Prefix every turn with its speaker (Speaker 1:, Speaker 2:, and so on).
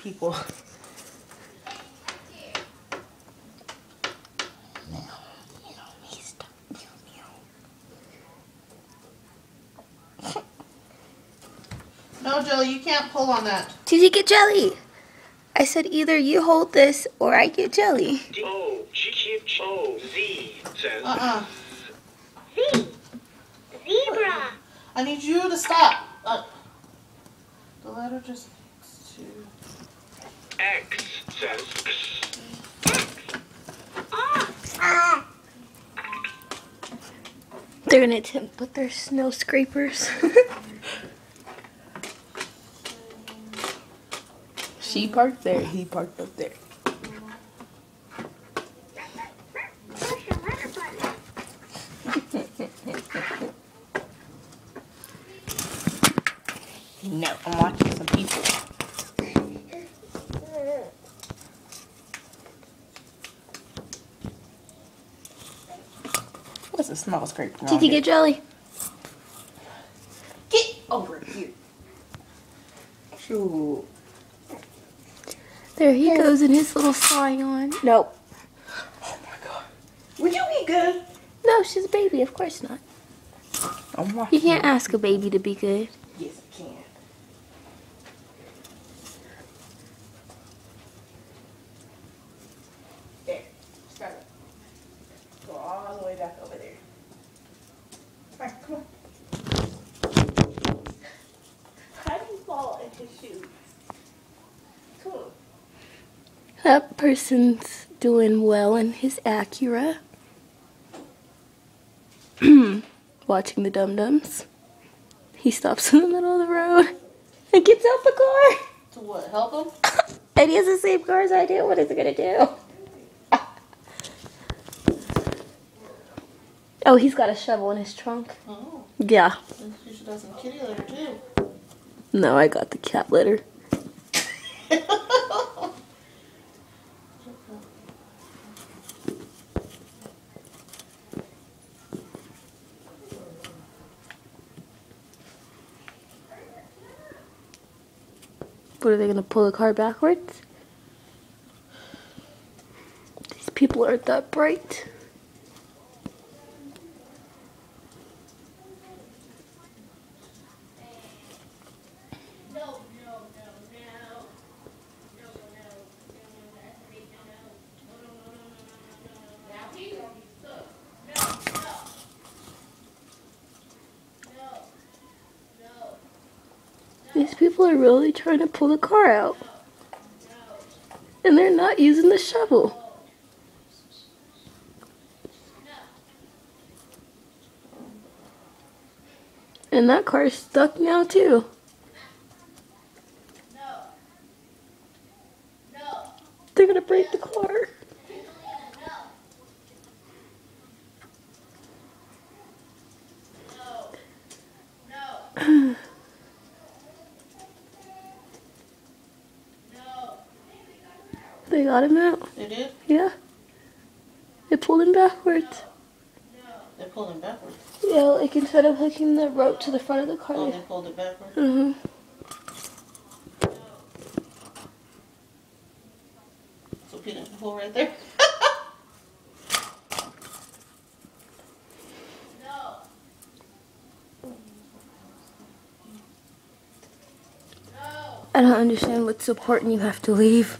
Speaker 1: people. No, Jelly, you can't pull on that.
Speaker 2: Did you get Jelly? I said either you hold this or I get Jelly.
Speaker 3: Z says.
Speaker 4: Z. Zebra.
Speaker 1: I need you to stop. The letter just needs to.
Speaker 3: X says.
Speaker 2: They're gonna attempt with their snow scrapers. She parked there, he parked up there.
Speaker 1: No, I'm watching some people. What's a small scrape?
Speaker 2: Did you get Jelly?
Speaker 1: Get over here. Shoot.
Speaker 2: There he goes in his little slide on. Nope.
Speaker 1: Oh my god. Would you be good?
Speaker 2: No, she's a baby. Of course not.
Speaker 1: I'm watching.
Speaker 2: You can't ask a baby to be good.
Speaker 1: Yes, I can. There. Start it. Go all the way back over there. Alright, come on. How do you fall in his shoes? Cool.
Speaker 2: That person's doing well in his Acura. Watching the dum-dums. He stops in the middle of the road and gets out the car.
Speaker 1: To what? Help him?
Speaker 2: And he has the same car as I do. What is he gonna do? Oh, he's got a shovel in his trunk.
Speaker 1: Oh.
Speaker 2: Yeah.
Speaker 1: You should have some kitty litter too.
Speaker 2: No, I got the cat litter. What, are they gonna pull the car backwards? These people aren't that bright. These people are really trying to pull the car out. And they're not using the shovel. And that car's stuck now too. They're gonna break the car. They got him out.
Speaker 1: They did?
Speaker 2: Yeah. They pulled him backwards.
Speaker 1: They pulled him backwards.
Speaker 2: Yeah, like instead of hooking the rope to the front of the car.
Speaker 1: Oh, they pulled it backwards?
Speaker 2: Mm-hmm.
Speaker 1: So Peter can pull right there?
Speaker 2: I don't understand what's so important you have to leave.